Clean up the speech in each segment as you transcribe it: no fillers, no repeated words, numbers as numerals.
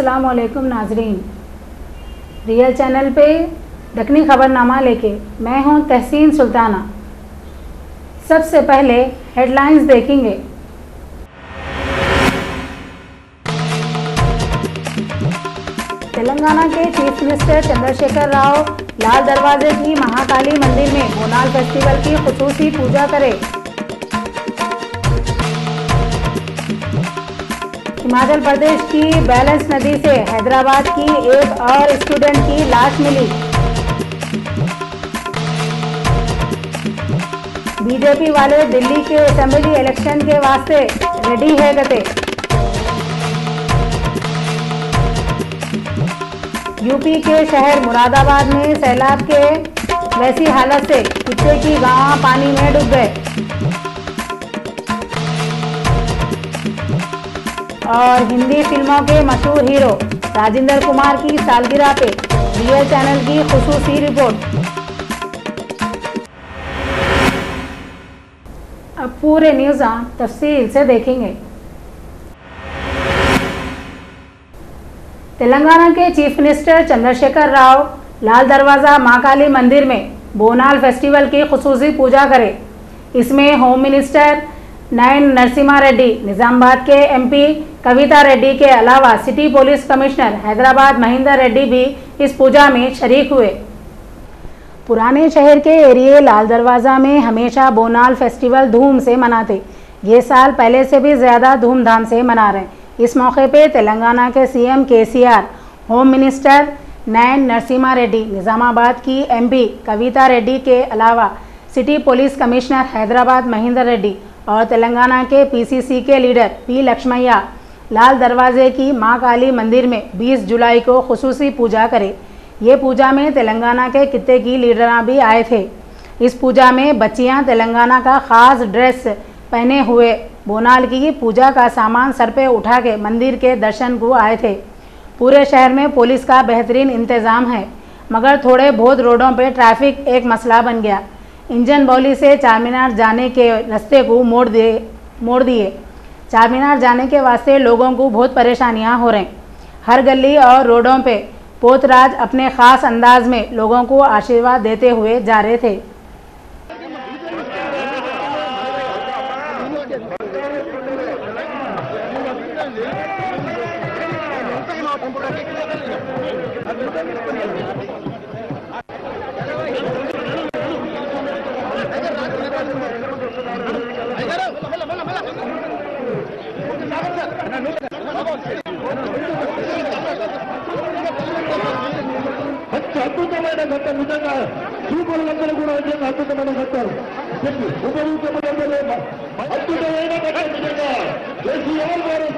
अस्सलाम वालेकुम नाजरीन। रियल चैनल पे दक्कनी खबरनामा लेके मैं हूं तहसीन सुल्ताना। सबसे पहले हेडलाइंस देखेंगे। तेलंगाना के चीफ मिनिस्टर चंद्रशेखर राव लाल दरवाजे की महाकाली मंदिर में बोनाल फेस्टिवल की खुसूसी पूजा करे। हिमाचल प्रदेश की बैलेंस नदी से हैदराबाद की एक और स्टूडेंट की लाश मिली। बीजेपी वाले दिल्ली के असेंबली इलेक्शन के वास्ते रेडी है गते। यूपी के शहर मुरादाबाद में सैलाब के वैसी हालत से कुत्ते की गांव पानी में डूब गए। और हिंदी फिल्मों के मशहूर हीरो राजेंद्र कुमार की सालगिरह पे रियल चैनल की खुसूसी रिपोर्ट। अब पूरे न्यूज़ तफसील से देखेंगे। तेलंगाना के चीफ मिनिस्टर चंद्रशेखर राव लाल दरवाजा महाकाली मंदिर में बोनाल फेस्टिवल की खुसूसी पूजा करे। इसमें होम मिनिस्टर नयन नरसिम्हा रेड्डी, निजामाबाद के एमपी कविता रेड्डी के अलावा city police commissioner Hyderabad Mahendra Reddy भी इस पूजा में शरीक हुए। पुराने शहर के एरिए लाल दरवाज़ा में हमेशा बोनाल फेस्टिवल धूम से मनाते। ये साल पहले से भी ज़्यादा धूमधाम से मना रहे हैं। इस मौके पे तेलंगाना के सीएम केसीआर, होम मिनिस्टर नयन नरसिम्हा रेड्डी, निजामाबाद की एमपी कविता रेड्डी के अलावा city police commissioner Hyderabad Mahendra Reddy और तेलंगाना के पीसीसी के लीडर पी लक्ष्मैया लाल दरवाजे की मां काली मंदिर में 20 जुलाई को खुसूसी पूजा करे। ये पूजा में तेलंगाना के कित्ते की लीडर भी आए थे। इस पूजा में बच्चियां तेलंगाना का खास ड्रेस पहने हुए बोनाल की पूजा का सामान सर पे उठा के मंदिर के दर्शन को आए थे। पूरे शहर में पुलिस का बेहतरीन इंतज़ाम है, मगर थोड़े बहुत रोडों पे ट्रैफिक एक मसला बन गया। इंजन बौली से चारमीनार जाने के रास्ते को मोड़ दिए। चारमीनार जाने के वास्ते लोगों को बहुत परेशानियां हो रही। हर गली और रोडों पे पोतराज अपने ख़ास अंदाज में लोगों को आशीर्वाद देते हुए जा रहे थे। అద్భుతమైన ఘట్టం, నిజంగా చూపరులందరూ కూడా నిజంగా అద్భుతమైన ఘట్టం. అద్భుతమైన ఘట్టం నిజంగా. కేసీఆర్ గారు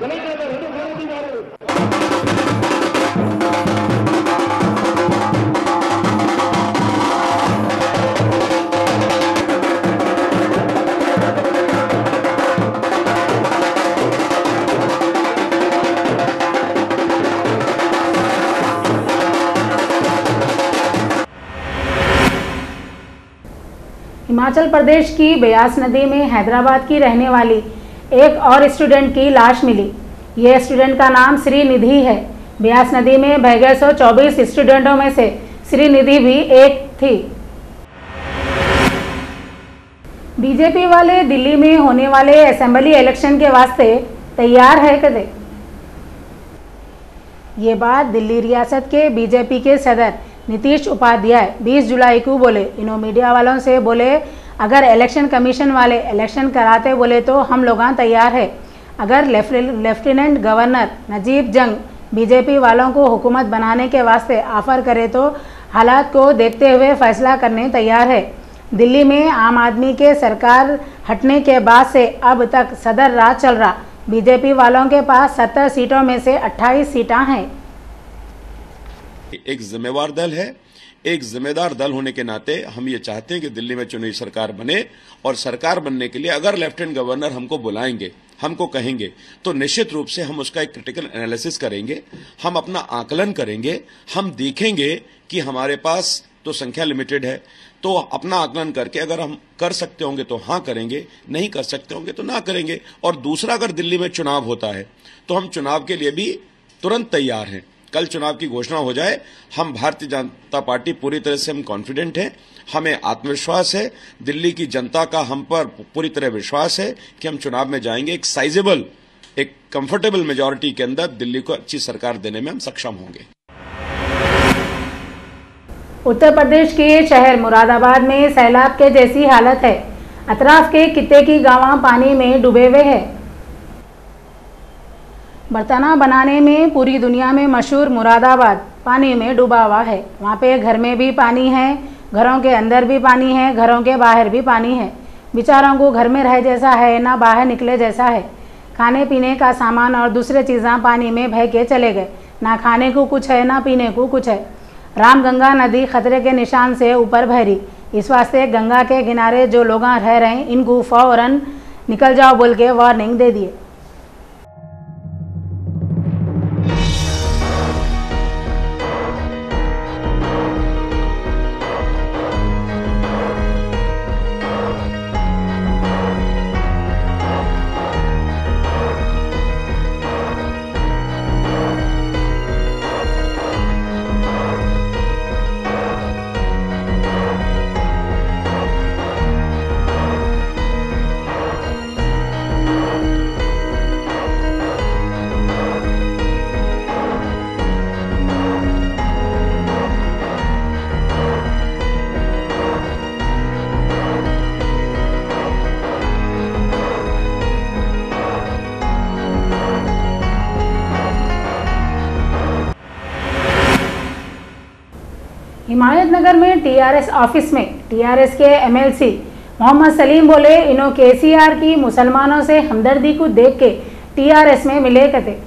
తెలంగాణ రెండు మోదీ గారు. हिमाचल प्रदेश की ब्यास नदी में हैदराबाद की रहने वाली एक और स्टूडेंट की लाश मिली। ये स्टूडेंट का नाम श्रीनिधि है। ब्यास नदी में बह गए 124 स्टूडेंटों में से श्रीनिधि भी एक थी। बीजेपी वाले दिल्ली में होने वाले असेंबली इलेक्शन के वास्ते तैयार है कदे। ये बात दिल्ली रियासत के बीजेपी के सदर नीतीश उपाध्याय 20 जुलाई को बोले। इन्हों मीडिया वालों से बोले, अगर इलेक्शन कमीशन वाले इलेक्शन कराते बोले तो हम लोग तैयार है। अगर लेफ्टिनेंट गवर्नर नजीब जंग बीजेपी वालों को हुकूमत बनाने के वास्ते ऑफर करे तो हालात को देखते हुए फैसला करने तैयार है। दिल्ली में आम आदमी के सरकार हटने के बाद से अब तक सदर राज चल रहा। बीजेपी वालों के पास 70 सीटों में से 28 सीटें हैं। एक जिम्मेवार दल है। एक जिम्मेदार दल होने के नाते हम ये चाहते हैं कि दिल्ली में चुनी सरकार बने, और सरकार बनने के लिए अगर लेफ्टिनेंट गवर्नर हमको बुलाएंगे, हमको कहेंगे, तो निश्चित रूप से हम उसका एक क्रिटिकल एनालिसिस करेंगे, हम अपना आकलन करेंगे, हम देखेंगे कि हमारे पास तो संख्या लिमिटेड है, तो अपना आकलन करके अगर हम कर सकते होंगे तो हाँ करेंगे, नहीं कर सकते होंगे तो ना करेंगे। और दूसरा, अगर दिल्ली में चुनाव होता है तो हम चुनाव के लिए भी तुरंत तैयार हैं। कल चुनाव की घोषणा हो जाए, हम भारतीय जनता पार्टी पूरी तरह से हम कॉन्फिडेंट हैं, हमें आत्मविश्वास है, दिल्ली की जनता का हम पर पूरी तरह विश्वास है कि हम चुनाव में जाएंगे, एक साइजेबल, एक कंफर्टेबल मेजॉरिटी के अंदर दिल्ली को अच्छी सरकार देने में हम सक्षम होंगे। उत्तर प्रदेश के शहर मुरादाबाद में सैलाब के जैसी हालत है। अतराफ के कित्ते की गांव पानी में डूबे हुए हैं। बर्तना बनाने में पूरी दुनिया में मशहूर मुरादाबाद पानी में डूबा हुआ है। वहाँ पे घर में भी पानी है, घरों के अंदर भी पानी है, घरों के बाहर भी पानी है। बेचारों को घर में रह जैसा है ना बाहर निकले जैसा है। खाने पीने का सामान और दूसरे चीज़ें पानी में बह के चले गए। ना खाने को कुछ है ना पीने को कुछ है। रामगंगा नदी खतरे के निशान से ऊपर बह रही। इस वास्ते गंगा के किनारे जो लोग रह रहे हैं इनको फौरन निकल जाओ बोल के वार्निंग दे दिए। हिमायतनगर में टीआरएस ऑफिस में टीआरएस के एमएलसी मोहम्मद सलीम बोले इन्हों केसीआर की मुसलमानों से हमदर्दी को देख के टीआरएस में मिले कहते।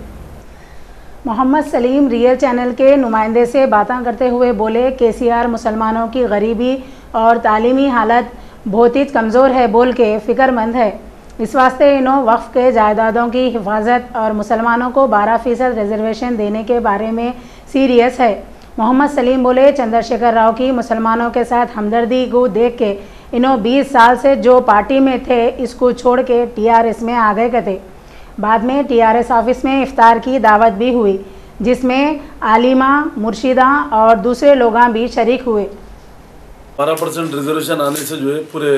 मोहम्मद सलीम रियल चैनल के नुमाइंदे से बातें करते हुए बोले केसीआर मुसलमानों की गरीबी और तालीमी हालत बहुत ही कमज़ोर है बोल के फ़िक्रमंद है। इस वास्ते इन्हों वक्फ के जायदादों की हिफाजत और मुसलमानों को 12% रिजर्वेशन देने के बारे में सीरियस है। मोहम्मद सलीम बोले चंद्रशेखर राव की मुसलमानों के साथ हमदर्दी को देख के इन्हों 20 साल से जो पार्टी में थे इसको छोड़ के टीआरएस में आ गए कहते। बाद में टीआरएस ऑफिस में इफ्तार की दावत भी हुई जिसमें आलिमा, मुर्शिदा और दूसरे लोग भी शरीक हुए। 12% रिजर्वेशन आने से जो है पूरे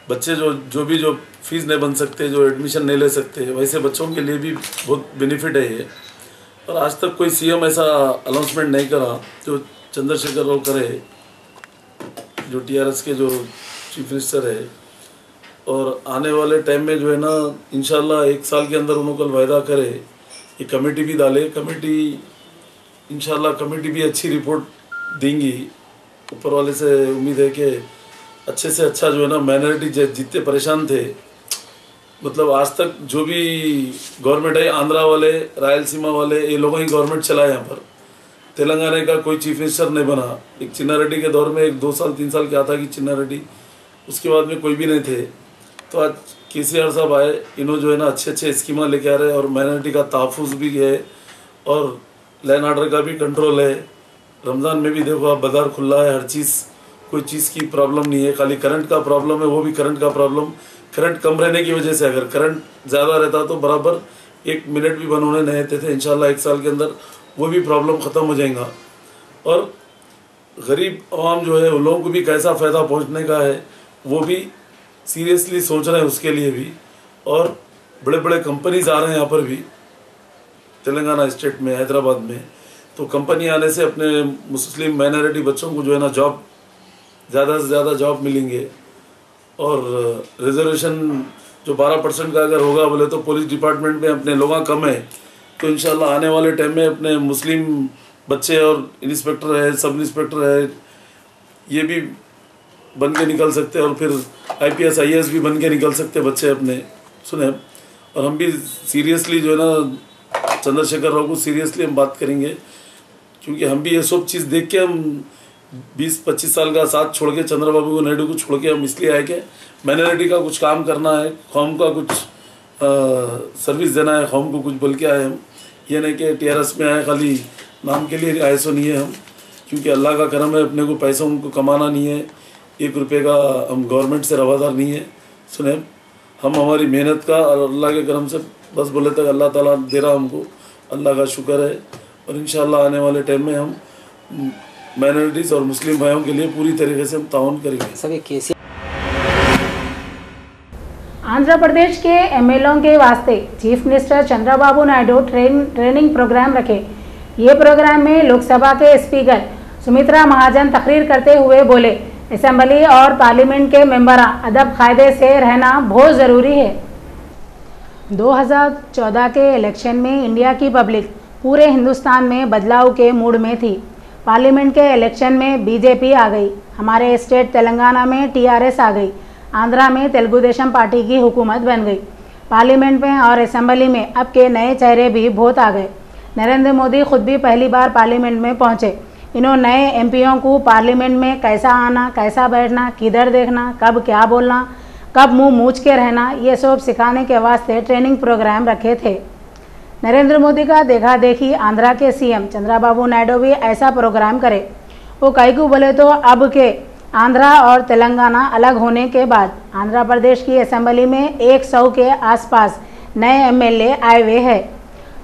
बच्चे जो फीस नहीं बन सकते, जो एडमिशन नहीं ले सकते, वैसे बच्चों के लिए भी बहुत बेनिफिट है ये। और आज तक कोई सीएम ऐसा अनाउंसमेंट नहीं करा जो चंद्रशेखर राव करे, जो टीआरएस के जो चीफ मिनिस्टर है। और आने वाले टाइम में जो है ना इंशाल्लाह 1 साल के अंदर उन्होंने कल वायदा करे कि कमेटी भी डाले, इंशाल्लाह कमेटी भी अच्छी रिपोर्ट देंगी। ऊपर वाले से उम्मीद है कि अच्छे से अच्छा जो है ना माइनॉरिटी जितने परेशान थे, मतलब आज तक जो भी गवर्नमेंट है, आंध्रा वाले, रायलसीमा वाले, ये लोगों ही गवर्नमेंट चलाए यहाँ पर। तेलंगाना का कोई चीफ मिनिस्टर नहीं बना। एक चिन्ना रेड्डी के दौर में 1-2 साल 3 साल क्या था कि चिन्ना रेड्डी, उसके बाद में कोई भी नहीं थे। तो आज केसीआर साहब आए, इन्होंने जो है ना अच्छे स्कीमा लेके आ रहे हैं और माइनॉरिटी का तहफ़्फ़ुज़ भी है और लैंड ऑर्डर का भी कंट्रोल है। रमज़ान में भी देखो आप बाज़ार खुला है, हर चीज़, कोई चीज़ की प्रॉब्लम नहीं है। खाली करंट का प्रॉब्लम है, वो भी करंट का प्रॉब्लम करंट कम रहने की वजह से। अगर करंट ज़्यादा रहता तो बराबर 1 मिनट भी बंद होने नहीं देते थे। इंशाल्लाह 1 साल के अंदर वो भी प्रॉब्लम ख़त्म हो जाएगा। और गरीब आवाम जो है उन लोगों को भी कैसा फ़ायदा पहुंचने का है वो भी सीरियसली सोच रहे हैं उसके लिए भी। और बड़े बड़े कंपनीज आ रहे हैं यहाँ पर भी, तेलंगाना स्टेट में, हैदराबाद में। तो कंपनी आने से अपने मुस्लिम माइनॉरिटी बच्चों को जो है ना जॉब, ज़्यादा से ज़्यादा जॉब मिलेंगे। और रिजर्वेशन जो 12% का अगर होगा बोले तो पुलिस डिपार्टमेंट में अपने लोग कम है, तो इंशाल्लाह आने वाले टाइम में अपने मुस्लिम बच्चे और इंस्पेक्टर है, सब इंस्पेक्टर है, ये भी बन के निकल सकते हैं। और फिर IPS IAS भी बन के निकल सकते हैं बच्चे अपने, सुने। और हम भी सीरियसली जो है ना चंद्रशेखर राव को सीरियसली हम बात करेंगे, क्योंकि हम भी ये सब चीज़ देख के हम 20-25 साल का साथ छोड़ के चंद्रबाबू नायडू को छोड़ के हम इसलिए आए कि माइनॉरिटी का कुछ काम करना है, कौम का कुछ सर्विस देना है, कौम को कुछ बोल के आए हम। ये नहीं कि टीआरएस में आए खाली नाम के लिए आए, सो नहीं है हम, क्योंकि अल्लाह का करम है, अपने को पैसा उनको कमाना नहीं है, 1 रुपये का हम गवर्नमेंट से रवादार नहीं है। सुने, हम हमारी मेहनत का और अल्लाह के करम से बस बोले तक अल्लाह ताला दे रहा हमको, अल्लाह का शुक्र है। और इंशाल्लाह आने वाले टाइम में हम माइनॉरिटीज़ और मुस्लिम भाइयों के लिए पूरी तरीके से हम ताउन करेंगे। सभी केसी आंध्र प्रदेश के एमएलओ के वास्ते chief minister Chandrababu Naidu training programme रखे। ये प्रोग्राम में लोकसभा के स्पीकर सुमित्रा महाजन तकरीर करते हुए बोले, असेंबली और पार्लियामेंट के मेंबरा अदब कायदे से रहना बहुत ज़रूरी है। 2014 के इलेक्शन में इंडिया की पब्लिक पूरे हिंदुस्तान में बदलाव के मूड में थी। पार्लियामेंट के इलेक्शन में बीजेपी आ गई, हमारे स्टेट तेलंगाना में टीआरएस आ गई, आंध्रा में तेलुगु देशम पार्टी की हुकूमत बन गई। पार्लियामेंट में और असेंबली में अब के नए चेहरे भी बहुत आ गए। नरेंद्र मोदी खुद भी पहली बार पार्लियामेंट में पहुंचे। इन्होंने नए एमपीओं को पार्लियामेंट में कैसा आना, कैसा बैठना, किधर देखना, कब क्या बोलना, कब मुंह मूछ के रहना, ये सब सिखाने के वास्ते ट्रेनिंग प्रोग्राम रखे थे। नरेंद्र मोदी का देखा देखी आंध्रा के सीएम चंद्रबाबू नायडू भी ऐसा प्रोग्राम करे। वो कई को बोले तो अब के आंध्रा और तेलंगाना अलग होने के बाद आंध्र प्रदेश की असेंबली में 100 के आसपास नए एमएलए आए हुए हैं।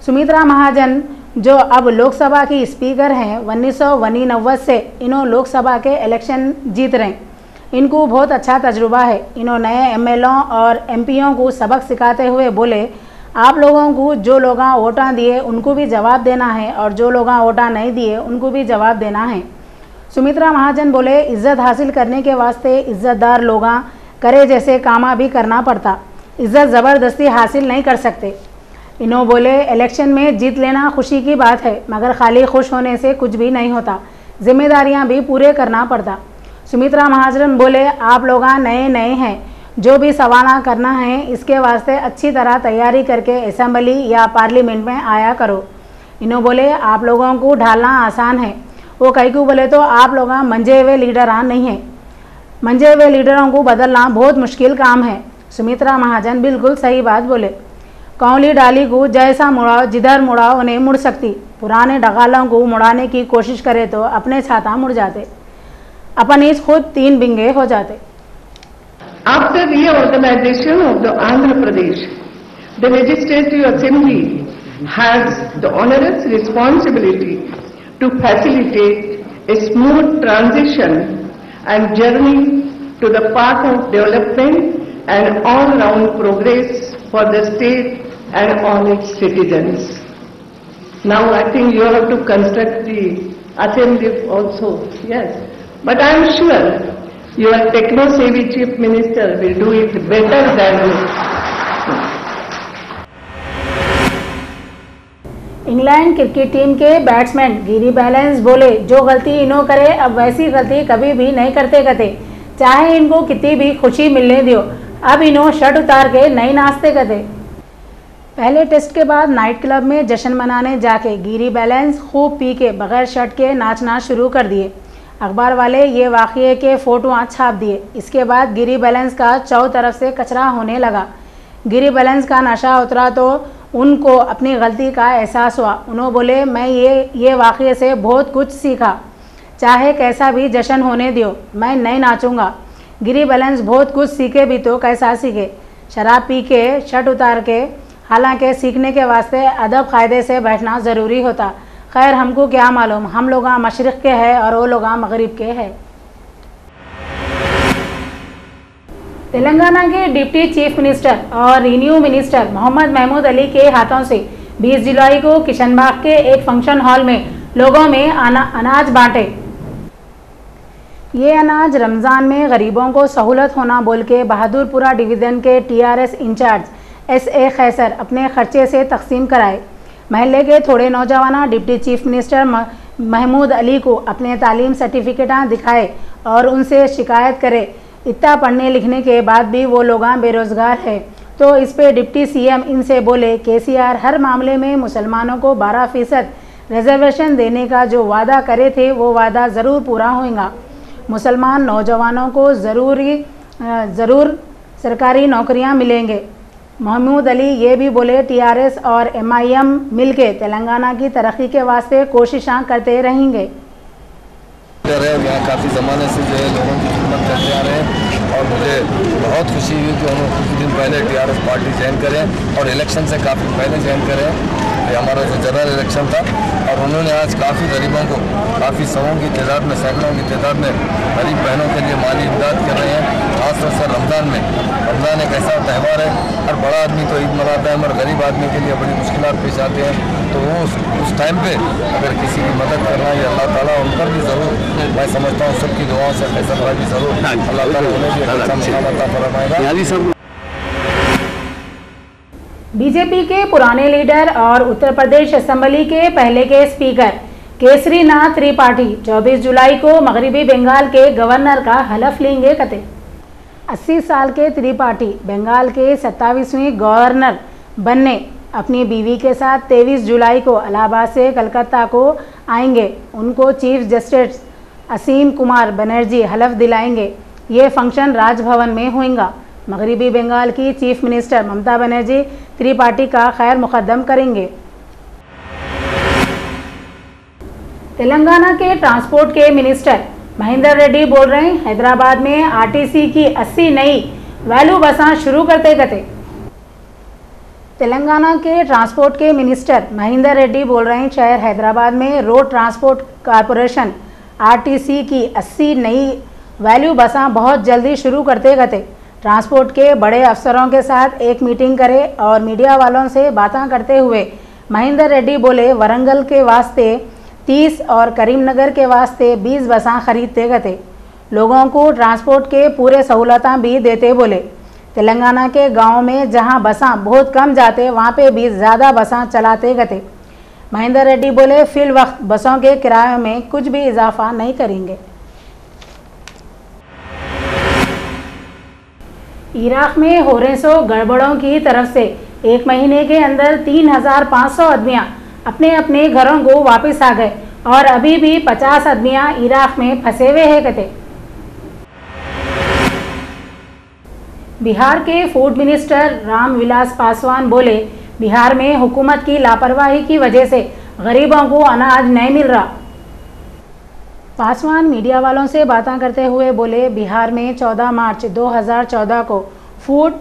सुमित्रा महाजन जो अब लोकसभा की स्पीकर हैं, 1999 से इन्हों लोकसभा के इलेक्शन जीत रहे। इनको बहुत अच्छा तजुर्बा है। इन्होंने नए एमएलओ और एमपीओं को सबक सिखाते हुए बोले, आप लोगों को जो लोग वोटा दिए उनको भी जवाब देना है और जो लोग वोटा नहीं दिए उनको भी जवाब देना है। सुमित्रा महाजन बोले, इज्जत हासिल करने के वास्ते इज्जतदार लोग करे जैसे कामा भी करना पड़ता, इज्जत ज़बरदस्ती हासिल नहीं कर सकते। इन्हों बोले, इलेक्शन में जीत लेना खुशी की बात है, मगर खाली खुश होने से कुछ भी नहीं होता, जिम्मेदारियां भी पूरे करना पड़ता। सुमित्रा महाजन बोले, आप लोग नए नए हैं, जो भी सवाल करना है इसके वास्ते अच्छी तरह तैयारी करके असेंबली या पार्लियामेंट में आया करो। इन्हों बोले, आप लोगों को ढालना आसान है। वो कई को बोले तो आप लोग मंजे हुए लीडरान नहीं हैं, मंजे हुए लीडरों को बदलना बहुत मुश्किल काम है। सुमित्रा महाजन बिल्कुल सही बात बोले। कौली डाली को जैसा मुड़ाओ, जिधर मुड़ाओ नहीं मुड़ सकती। पुराने डगालों को मुड़ाने की कोशिश करे तो अपने छाता मुड़ जाते, अपन इस खुद 3 बिंगे हो जाते। After reorganization of the Andhra Pradesh, the Legislative Assembly has the onerous responsibility to facilitate a smooth transition and journey to the path of development and all-round progress for the state and all its citizens. Now I think you have to construct the assembly also, yes. But I am sure your techno-savvy chief minister will do it better than you. England cricket team के batsman गिरी balance बोले, जो गलती इन्हों करे अब वैसी गलती कभी भी नहीं करते कहते, चाहे इनको कितनी भी खुशी मिलने दियो, अब इन्हों शर्ट उतार के नहीं नाचते कहते। पहले टेस्ट के बाद नाइट क्लब में जश्न मनाने जाके गिरी बैलेंस खूब पी के बगैर शर्ट के नाचना शुरू कर दिए। अखबार वाले ये वाक़ये के फ़ोटो छाप दिए। इसके बाद गिरी बैलेंस का चारों तरफ से कचरा होने लगा। गिरी बैलेंस का नशा उतरा तो उनको अपनी गलती का एहसास हुआ। उन्होंने बोले, मैं ये वाक़ये से बहुत कुछ सीखा, चाहे कैसा भी जश्न होने दियो, मैं नहीं नाचूंगा। गिरी बैलेंस बहुत कुछ सीखे भी तो कैसा सीखे, शराब पी के शर्ट उतार के। हालांकि सीखने के वास्ते अदब कायदे से बैठना ज़रूरी होता। खैर हमको क्या मालूम, हम लोग मशरिक़ के हैं और वो लोग मगरिब के हैं। तेलंगाना के डिप्टी चीफ मिनिस्टर और रिन्यू मिनिस्टर मोहम्मद महमूद अली के हाथों से 20 जुलाई को किशनबाग के एक फंक्शन हॉल में लोगों में अनाज बांटे। ये अनाज रमज़ान में गरीबों को सहूलत होना बोल के बहादुरपुरा डिवीज़न के टीआरएस इंचार्ज SA खैसर अपने खर्चे से तकसीम कराए। महल्ले के थोड़े नौजवान deputy chief minister Mahmood Ali को अपने तालीम सर्टिफिकेट दिखाए और उनसे शिकायत करे, इतना पढ़ने लिखने के बाद भी वो लोग बेरोज़गार है। तो इस पे डिप्टी सीएम इनसे बोले, KCR हर मामले में मुसलमानों को 12% रिजर्वेशन देने का जो वादा करे थे वो वादा ज़रूर पूरा होगा। मुसलमान नौजवानों को ज़रूर सरकारी नौकरियां मिलेंगे। महमूद अली ये भी बोले, TRS और MIM मिलके तेलंगाना की तरक्की के वास्ते कोशिशें करते रहेंगे। यहाँ काफ़ी ज़माने से जो है लोगों की खिदमत करते आ रहे हैं और मुझे बहुत खुशी हुई कि उन्होंने कुछ दिन पहले TRS पार्टी ज्वाइन करें और इलेक्शन से काफ़ी पहले ज्वाइन करें। ये हमारा जो जनरल इलेक्शन था, और उन्होंने आज काफ़ी गरीबों को, काफ़ी सौों की तादाद में, सैकड़ों की तादाद में गरीब बहनों के लिए माली इमदाद कर रहे हैं। खासतौर से रमज़ान में, रमज़ान एक ऐसा त्यौहार है, हर बड़ा आदमी तो ईद मनाता है मगर गरीब आदमी के लिए बड़ी मुश्किलात पेश आते हैं। तो वो उस टाइम पे अगर किसी की मदद करना है, अल्लाह ताला उन पर भी ज़रूर, मैं समझता हूँ सबकी दुआओं से फैसल भाई भी ज़रूर अल्लाह ताला उन्हें भी अच्छा मुकाम अता फरमाएगा। बीजेपी के पुराने लीडर और उत्तर प्रदेश असेंबली के पहले के स्पीकर केसरीनाथ त्रिपाठी 24 जुलाई को मगरिबी बंगाल के गवर्नर का हलफ लेंगे। 80 साल के त्रिपाठी बंगाल के 27वें गवर्नर बनने अपनी बीवी के साथ 23 जुलाई को इलाहाबाद से कलकत्ता को आएंगे। उनको चीफ जस्टिस असीम कुमार बनर्जी हलफ दिलाएंगे। ये फंक्शन राजभवन में होगा। मगरिबी बंगाल की चीफ मिनिस्टर ममता बनर्जी त्रिपाठी का खैर मुकद्दम करेंगे। तेलंगाना के ट्रांसपोर्ट के मिनिस्टर महेंद्र रेड्डी बोल रहे हैं, हैदराबाद में आरटीसी की 80 नई वैल्यू बसें शुरू करते। तेलंगाना के ट्रांसपोर्ट के मिनिस्टर महेंद्र रेड्डी बोल रहे हैं, शहर हैदराबाद में रोड ट्रांसपोर्ट कॉरपोरेशन आरटीसी की 80 नई वैल्यू बसें बहुत जल्दी शुरू करते। ट्रांसपोर्ट के बड़े अफसरों के साथ एक मीटिंग करे और मीडिया वालों से बातें करते हुए महेंद्र रेड्डी बोले, वरंगल के वास्ते 30 और करीमनगर के वास्ते 20 बसें खरीदते गए। लोगों को ट्रांसपोर्ट के पूरे सहूलतें भी देते बोले। तेलंगाना के गांव में जहां बसें बहुत कम जाते वहां पे भी ज़्यादा बसें चलाते गए। महेंद्र रेड्डी बोले, फिल वक्त बसों के किराए में कुछ भी इजाफा नहीं करेंगे। इराक में हो रहे गड़बड़ों की तरफ से एक महीने के अंदर 3500 आदमियाँ अपने अपने घरों को वापस आ गए और अभी भी 50 आदमियाँ इराक में फंसे हुए हैं। कहते बिहार के फूड मिनिस्टर रामविलास पासवान बोले, बिहार में हुकूमत की लापरवाही की वजह से गरीबों को अनाज नहीं मिल रहा। पासवान मीडिया वालों से बातें करते हुए बोले, बिहार में 14 मार्च 2014 को फूड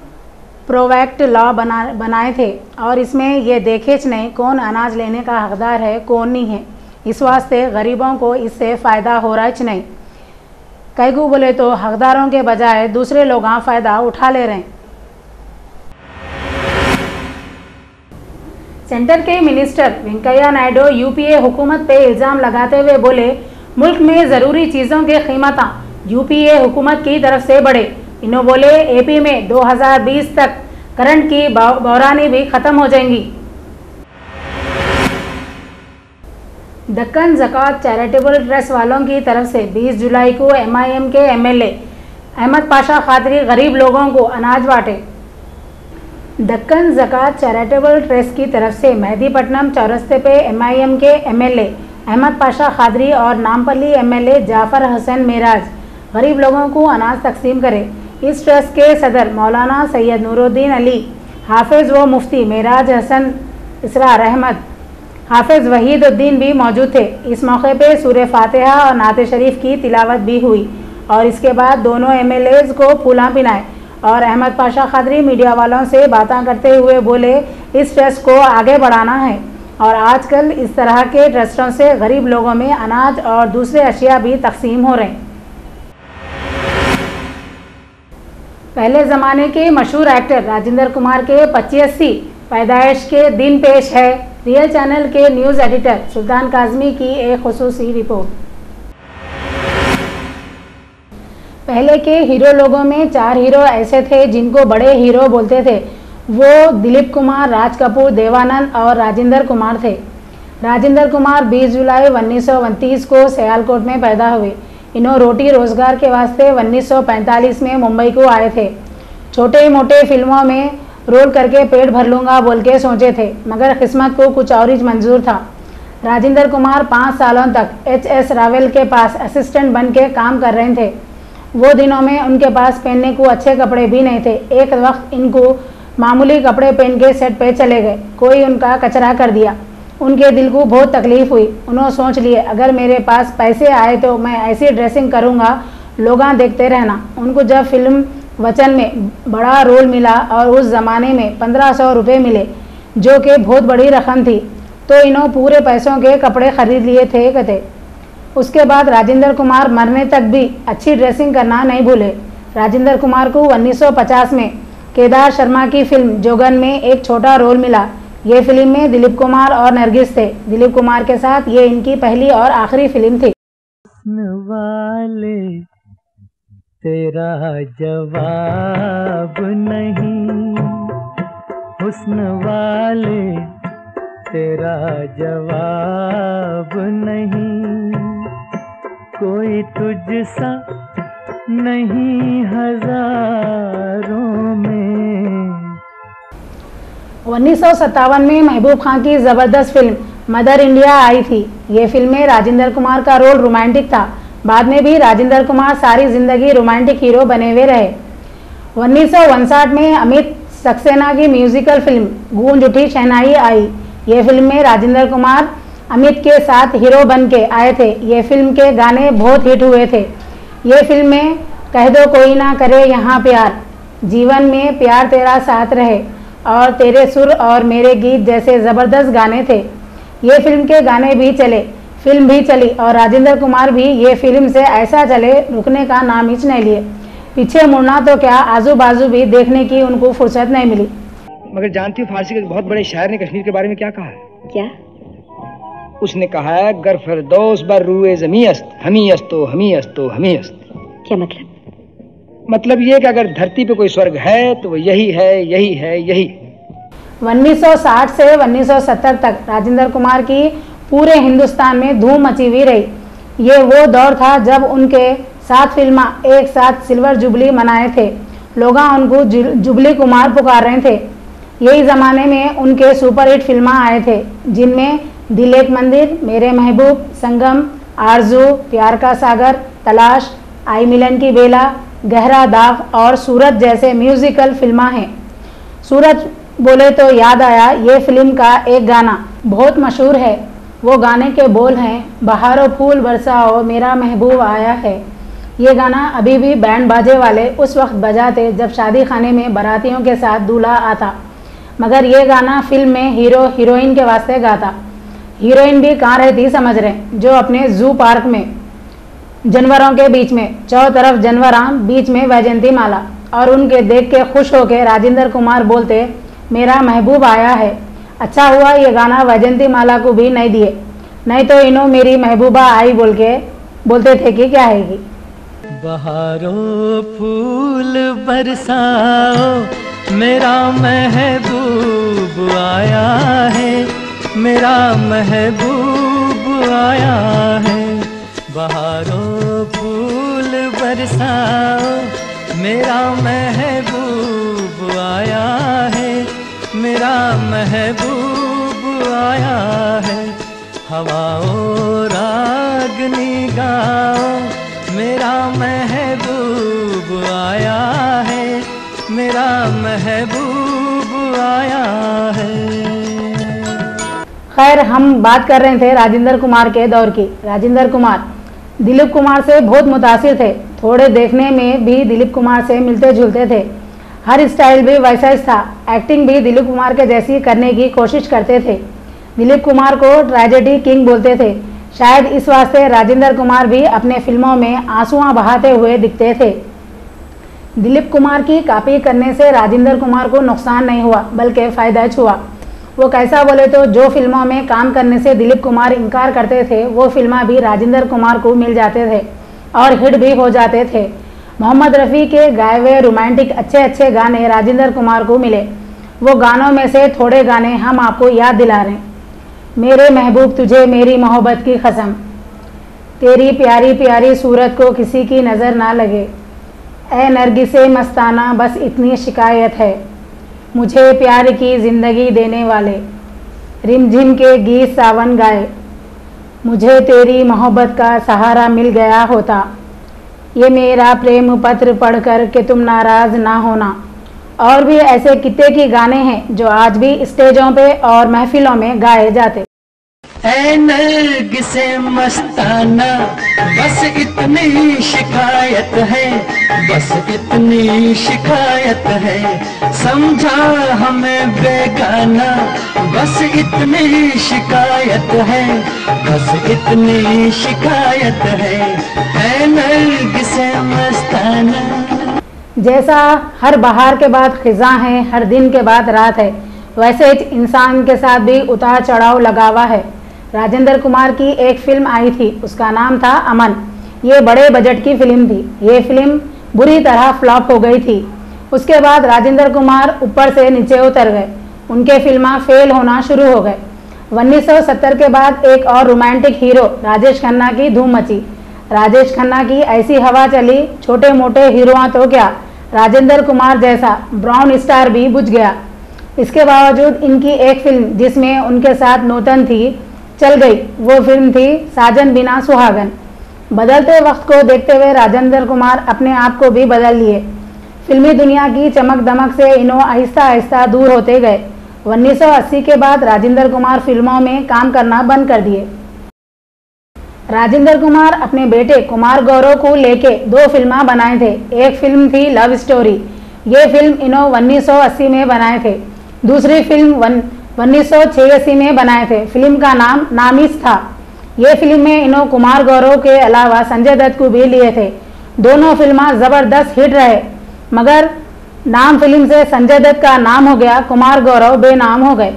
प्रोवेक्ट लॉ बनाए थे और इसमें ये देखेच नहीं कौन अनाज लेने का हकदार है कौन नहीं है। इस वास्ते गरीबों को इससे फ़ायदा हो रहा है नहीं। कई को बोले तो हकदारों के बजाय दूसरे लोग फ़ायदा उठा ले रहे हैं। सेंटर के मिनिस्टर वेंकैया नायडू यूपीए हुकूमत पे इल्ज़ाम लगाते हुए बोले, मुल्क में ज़रूरी चीज़ों के कीमत यूपीए हुकूमत की तरफ से बढ़े। इन्हों बोले, एपी में 2020 तक करंट की बहरानी भी ख़त्म हो जाएंगी। दक्कन ज़कात चैरिटेबल ट्रस्ट वालों की तरफ से 20 जुलाई को एमआईएम के एमएलए अहमद पाशा खादरी गरीब लोगों को अनाज बांटे। दक्कन ज़कात चैरिटेबल ट्रस्ट की तरफ से मेहदीपट्टनम चौरस्ते पे एमआईएम के एमएलए अहमद पाशा खादरी और नामपल्ली एमएलए जाफर हसन मेराज गरीब लोगों को अनाज तकसीम करे। इस ट्रस्ट के सदर मौलाना सैयद नूरुद्दीन अली, हाफिज़ व मुफ्ती मेराज हसन इसरार अहमद, हाफिज़ वहीदुद्दीन भी मौजूद थे। इस मौके पे सूरह फातिहा और नात शरीफ की तिलावत भी हुई और इसके बाद दोनों एमएलएज को फूला पिनाए और अहमद पाशा खादरी मीडिया वालों से बातें करते हुए बोले, इस ट्रस्ट को आगे बढ़ाना है और आजकल इस तरह के ट्रस्टों से गरीब लोगों में अनाज और दूसरे अशिया भी तकसीम हो रहे हैं। पहले ज़माने के मशहूर एक्टर राजेंद्र कुमार के 85वीं पैदाइश के दिन पेश है। रियल चैनल के न्यूज़ एडिटर सुल्तान काजमी की एक खुसूसी रिपोर्ट। पहले के हीरो लोगों में 4 हीरो ऐसे थे जिनको बड़े हीरो बोलते थे। वो दिलीप कुमार, राज कपूर, देवानंद और राजेंद्र कुमार थे। राजेंद्र कुमार 20 जुलाई 1929 को सियालकोट में पैदा हुए। इन्हों रोटी रोजगार के वास्ते 1945 में मुंबई को आए थे। छोटे मोटे फिल्मों में रोल करके पेट भर लूँगा बोल के सोचे थे, मगर किस्मत को कुछ और ही मंजूर था। राजेंद्र कुमार 5 सालों तक HS रावल के पास असिस्टेंट बन के काम कर रहे थे। वो दिनों में उनके पास पहनने को अच्छे कपड़े भी नहीं थे। एक वक्त इनको मामूली कपड़े पहन के सेट पे चले गए। कोई उनका कचरा कर दिया। उनके दिल को बहुत तकलीफ हुई। उन्होंने सोच लिए, अगर मेरे पास पैसे आए तो मैं ऐसी ड्रेसिंग करूँगा, लोग देखते रहना। उनको जब फिल्म वचन में बड़ा रोल मिला और उस ज़माने में 1500 रुपये मिले, जो कि बहुत बड़ी रकम थी। तो इन्हों पूरे पैसों के कपड़े खरीद लिए थे कहते। उसके बाद राजेंद्र कुमार मरने तक भी अच्छी ड्रेसिंग करना नहीं भूले। राजेंद्र कुमार को 1950 में केदार शर्मा की फिल्म जोगन में एक छोटा रोल मिला। ये फिल्म में दिलीप कुमार और नरगिस थे। दिलीप कुमार के साथ ये इनकी पहली और आखिरी फिल्म थी। वाले तेरा जवाब नहीं, हुस्न वाले तेरा जवाब नहीं, कोई तुझसा नहीं हजारों में। 1957 में महबूब खान की जबरदस्त फिल्म मदर इंडिया आई थी। ये फिल्म में राजेंद्र कुमार का रोल रोमांटिक था। बाद में भी राजेंद्र कुमार सारी जिंदगी रोमांटिक हीरो बने हुए रहे। 1959 में अमित सक्सेना की म्यूजिकल फिल्म गूंज उठी शहनाई आई। ये फिल्म में राजेंद्र कुमार अमित के साथ हीरो बन के आए थे। ये फिल्म के गाने बहुत हिट हुए थे। ये फिल्म में कह दो कोई ना करे यहाँ प्यार, जीवन में प्यार तेरा साथ रहे और तेरे सुर और मेरे गीत जैसे ज़बरदस्त गाने थे। ये फिल्म के गाने भी चले, फिल्म भी चली और राजेंद्र कुमार भी ये फिल्म से ऐसा चले रुकने का नाम ही नहीं लिए। पीछे मुड़ना तो क्या आजू बाजू भी देखने की उनको फुर्सत नहीं मिली। मगर जानती हो फारसी के बहुत बड़े शायर ने कश्मीर के बारे में क्या कहा है? क्या? उसने कहा है गर फिरदौस बर रूए ज़मी अस्त, हमी अस्तो हमी अस्तो हमी अस्त। क्या मतलब? मतलब ये कि अगर धरती पे कोई स्वर्ग है तो वो यही है, यही है, यही। 1960 से 1970 तक राजेंद्र कुमार की पूरे हिंदुस्तान में धूम मची हुई रही। ये वो दौर था जब उनके 7 फिल्में एक साथ सिल्वर जुबली मनाए थे। लोग उनको जुबली कुमार पुकार रहे थे। यही ज़माने में उनके सुपरहिट फिल्में आए थे जिनमें दिल एक मंदिर, मेरे महबूब, संगम, आरजू, प्यार का सागर, तलाश, आई मिलन की बेला, गहरा दाग और सूरत जैसे म्यूजिकल फिल्में हैं। सूरत बोले तो याद आया ये फिल्म का एक गाना बहुत मशहूर है। वो गाने के बोल हैं बहारो फूल बरसाओ मेरा महबूब आया है। ये गाना अभी भी बैंड बाजे वाले उस वक्त बजाते जब शादी खाने में बारातियों के साथ दूल्हा आता। मगर ये गाना फिल्म में हीरो हीरोइन के वास्ते गाता। हीरोइन भी कहाँ रहती समझ रहे, जो अपने जू पार्क में जानवरों के बीच में, चारों तरफ जानवरां, बीच में वैजयंती माला, और उनके देख के खुश होके राजेंद्र कुमार बोलते मेरा महबूब आया है। अच्छा हुआ ये गाना वैजयंती माला को भी नहीं दिए, नहीं तो इन्हों मेरी महबूबा आई बोल के बोलते थे कि क्या है। बहारो फूल बरसाओ मेरा महबूब आया है, मेरा महबूब आया है। बहारो फूल बरसाओ मेरा महबूब आया है, मेरा महबूब आया है। हवाओं रागनी गाओ मेरा महबूब आया है, मेरा महबूब आया है। खैर, हम बात कर रहे थे राजेंद्र कुमार के दौर की। राजेंद्र कुमार दिलीप कुमार से बहुत मुतासिर थे। थोड़े देखने में भी दिलीप कुमार से मिलते जुलते थे। हर स्टाइल भी वैसा ही था। एक्टिंग भी दिलीप कुमार के जैसी करने की कोशिश करते थे। दिलीप कुमार को ट्रेजेडी किंग बोलते थे। शायद इस वास्ते राजेंद्र कुमार भी अपने फिल्मों में आंसुआं बहाते हुए दिखते थे। दिलीप कुमार की कॉपी करने से राजेंद्र कुमार को नुकसान नहीं हुआ बल्कि फ़ायदा हुआ। वो कैसा बोले तो जो फिल्मों में काम करने से दिलीप कुमार इनकार करते थे वो फिल्में भी राजेंद्र कुमार को मिल जाते थे और हिट भी हो जाते थे। मोहम्मद रफ़ी के गाए हुए रोमांटिक अच्छे अच्छे गाने राजेंद्र कुमार को मिले। वो गानों में से थोड़े गाने हम आपको याद दिला रहे हैं। मेरे महबूब तुझे मेरी मोहब्बत की कसम, तेरी प्यारी प्यारी सूरत को किसी की नज़र ना लगे, ए नरगिसे मस्ताना बस इतनी शिकायत है, मुझे प्यार की ज़िंदगी देने वाले, रिमझिम के गीत सावन गाए, मुझे तेरी मोहब्बत का सहारा मिल गया होता, ये मेरा प्रेम पत्र पढ़कर कि तुम नाराज़ ना होना। और भी ऐसे कितने की गाने हैं जो आज भी स्टेजों पे और महफिलों में गाए जाते। ऐ नरगिसे मस्ताना बस इतनी शिकायत है, बस इतनी शिकायत है, समझा हमें बेगाना, बस इतनी शिकायत है, बस इतनी शिकायत है, ऐ नरगिसे मस्ताना। जैसा हर बहार के बाद खिज़ां है, हर दिन के बाद रात है, वैसे इंसान के साथ भी उतार चढ़ाव लगा हुआ है। राजेंद्र कुमार की एक फिल्म आई थी, उसका नाम था अमन। ये बड़े बजट की फिल्म थी। ये फिल्म बुरी तरह फ्लॉप हो गई थी। उसके बाद राजेंद्र कुमार ऊपर से नीचे उतर गए, उनके फिल्म फेल होना शुरू हो गए। 1970 के बाद एक और रोमांटिक हीरो राजेश खन्ना की धूम मची। राजेश खन्ना की ऐसी हवा चली, छोटे मोटे हीरो तो क्या, राजेंद्र कुमार जैसा ब्राउन स्टार भी बुझ गया। इसके बावजूद इनकी एक फिल्म जिसमें उनके साथ नूतन थी चल गई, वो फिल्म थी साजन बिना सुहागन। बदलते वक्त को देखते हुए राजेंद्र कुमार अपने आप को भी बदल लिए। फिल्मी दुनिया की चमक दमक से इन्हों आहिस्ता आहिस्ता दूर होते गए। 1980 के बाद राजेंद्र कुमार फिल्मों में काम करना बंद कर दिए। राजेंद्र कुमार अपने बेटे कुमार गौरव को लेके 2 फिल्में बनाए थे। एक फिल्म थी लव स्टोरी, ये फिल्म इन्हों 1980 में बनाए थे। दूसरी फिल्म 1986 में बनाए थे। फिल्म का नाम नामिस था। ये फिल्म में इन्हों कुमार गौरव के अलावा संजय दत्त को भी लिए थे। दोनों फिल्में ज़बरदस्त हिट रहे, मगर नाम फिल्म से संजय दत्त का नाम हो गया, कुमार गौरव बेनाम हो गए।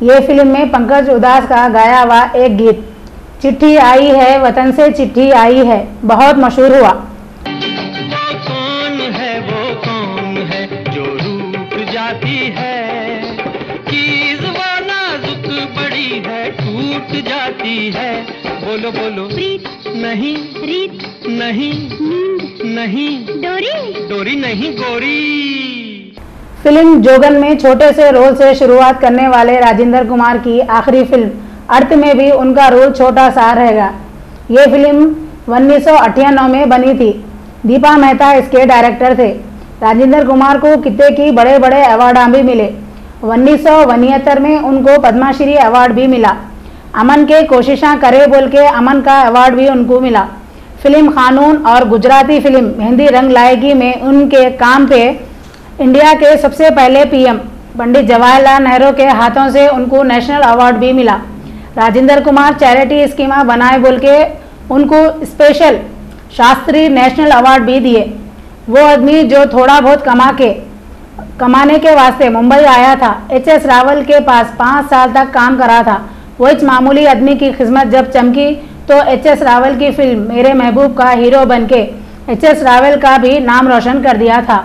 ये फिल्म में पंकज उधास का गाया हुआ एक गीत चिट्ठी आई है वतन से चिट्ठी आई है बहुत मशहूर हुआ। वो कौन है जो रूठ जाती है, चीज वो नाजुक बड़ी है टूट जाती है, बोलो बोलो प्रीत नहीं, रीत नहीं, नींद नहीं, डोरी डोरी नहीं गोरी। फिल्म जोगन में छोटे से रोल से शुरुआत करने वाले राजेंद्र कुमार की आखिरी फिल्म अर्थ में भी उनका रोल छोटा सा रहेगा। ये फिल्म 1998 में बनी थी। दीपा मेहता इसके डायरेक्टर थे। राजेंद्र कुमार को कितने की बड़े बड़े अवार्ड भी मिले। 1972 में उनको पद्मश्री अवार्ड भी मिला। अमन के कोशिशें करे बोल के अमन का अवार्ड भी उनको मिला। फिल्म कानून और गुजराती फिल्म मेहंदी रंग लाएगी में उनके काम पे इंडिया के सबसे पहले पीएम पंडित जवाहरलाल नेहरू के हाथों से उनको नेशनल अवार्ड भी मिला। राजेंद्र कुमार चैरिटी स्कीम बनाए बोल के उनको स्पेशल शास्त्री नेशनल अवार्ड भी दिए। वो आदमी जो थोड़ा बहुत कमाने के वास्ते मुंबई आया था, एच.एस. रावल के पास 5 साल तक काम करा था। वो इस मामूली आदमी की खिदमत जब चमकी तो एच.एस. रावल की फिल्म मेरे महबूब का हीरो बनके एच.एस. रावल का भी नाम रोशन कर दिया था।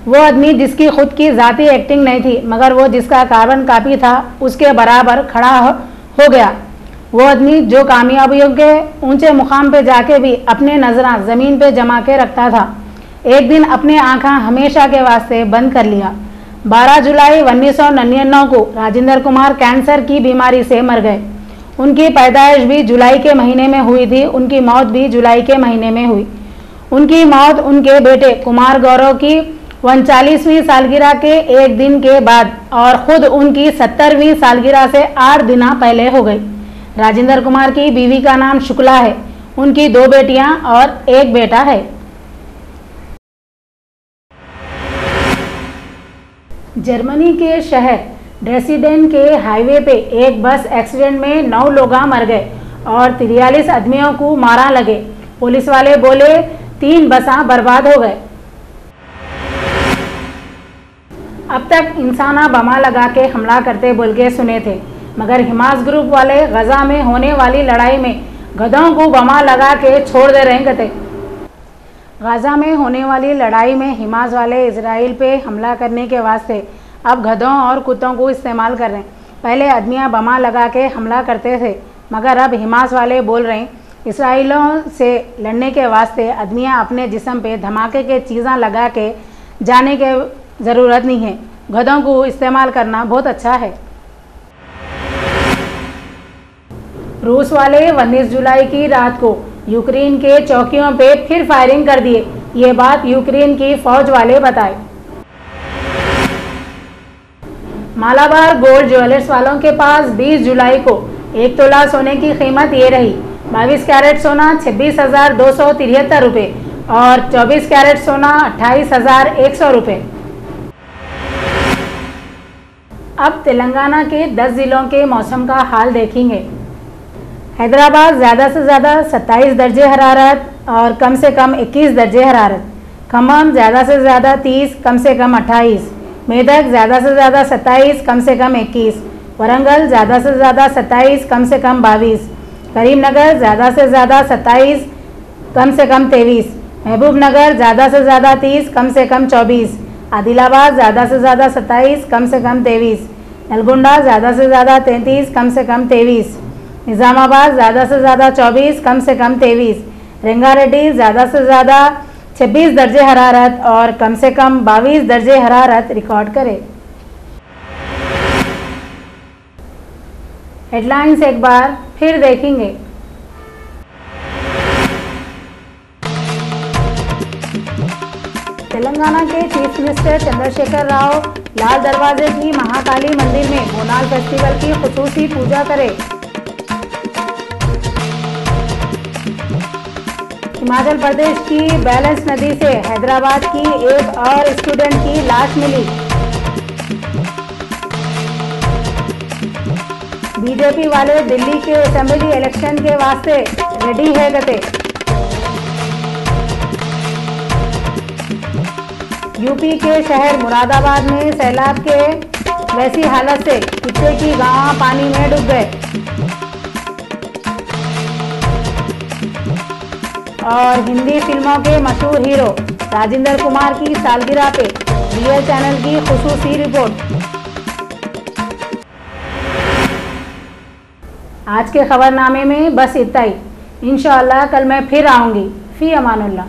वो आदमी जिसकी खुद की जाती एक्टिंग नहीं थी, मगर वो जिसका कार्बन कापी था उसके बराबर खड़ा हो गया। वो आदमी जो कामयाबियों के ऊंचे मुकाम पे जाके भी अपने नजरा जमीन पे जमा के रखता था, एक दिन अपने आंखें हमेशा के वास्ते बंद कर लिया। 12 जुलाई 1999 को राजेंद्र कुमार कैंसर की बीमारी से मर गए। उनकी पैदाइश भी जुलाई के महीने में हुई थी, उनकी मौत भी जुलाई के महीने में हुई। उनकी मौत उनके बेटे कुमार गौरव की 39वीं सालगिरह के एक दिन के बाद और खुद उनकी 70वीं सालगिरह से 8 दिन पहले हो गई। राजेंद्र कुमार की बीवी का नाम शुक्ला है। उनकी 2 बेटियां और 1 बेटा है। जर्मनी के शहर ड्रेसिडेन के हाईवे पे एक बस एक्सीडेंट में 9 लोग मर गए और 43 आदमियों को मारा लगे। पुलिस वाले बोले 3 बसा बर्बाद हो गए। अब तक इंसाना बमा लगा के हमला करते बोल के सुने थे, मगर हिमास ग्रुप वाले गजा में होने वाली लड़ाई में गधों को बमा लगा के छोड़ दे रहे थे। गाजा में होने वाली लड़ाई में हिमास वाले इजराइल पे हमला करने के वास्ते अब गधों और कुत्तों को इस्तेमाल कर रहे हैं। पहले आदमियां बमा लगा के हमला करते थे, मगर अब हिमास वाले बोल रहे हैं इसराइलों से लड़ने के वास्ते आदमियां अपने जिस्म पे धमाके के चीज़ें लगा के जाने के ज़रूरत नहीं है। गधों को इस्तेमाल करना बहुत अच्छा है। रूस वाले 19 जुलाई की रात को यूक्रेन के चौकियों पे फिर फायरिंग कर दिए। ये बात यूक्रेन की फौज वाले बताए। मालाबार गोल्ड ज्वेलर्स वालों के पास 20 जुलाई को 1 तोला सोने की कीमत ये रही। 22 कैरेट सोना 26,273 रुपये और 24 कैरेट सोना 28,100 रुपये। अब तेलंगाना के 10 जिलों के मौसम का हाल देखेंगे। हैदराबाद ज़्यादा से ज़्यादा 27 दर्जे हरारत और कम से कम 21 दर्जे हरारत। खम्मम ज़्यादा से ज़्यादा 30, कम से कम 28। मेदक ज़्यादा से ज़्यादा 27, कम से कम 21। वरंगल ज़्यादा से ज़्यादा 27, कम से कम 22। करीमनगर ज़्यादा से ज़्यादा 27, कम से कम 23। महबूबनगर ज़्यादा से ज़्यादा 30, कम से कम 24। आदिलाबाद ज़्यादा से ज़्यादा 27, कम से कम 23। नलगुंडा ज़्यादा से ज़्यादा 33, कम से कम 23। निज़ामाबाद ज़्यादा से ज़्यादा 24, कम से कम 23। रंगारेड्डी ज़्यादा से ज़्यादा 26 दर्जे हरारत और कम से कम 22 दर्जे हरारत रिकॉर्ड करे। हेडलाइंस एक बार फिर देखेंगे। तेलंगाना के चीफ मिनिस्टर चंद्रशेखर राव लाल दरवाजे की महाकाली मंदिर में बोनाल फेस्टिवल की खुसूसी पूजा करे। हिमाचल प्रदेश की बैलेंस नदी से हैदराबाद की एक और स्टूडेंट की लाश मिली। बीजेपी वाले दिल्ली के असेंबली इलेक्शन के वास्ते रेडी है गते। यूपी के शहर मुरादाबाद में सैलाब के वैसी हालत से कुत्ते की गांव पानी में डूब गए। और हिंदी फिल्मों के मशहूर हीरो राजेंद्र कुमार की सालगिरह पे रियल चैनल की खुसूसी रिपोर्ट। आज के खबरनामे में बस इतना ही। इंशाअल्लाह कल मैं फिर आऊँगी। फी अमानुल्लाह।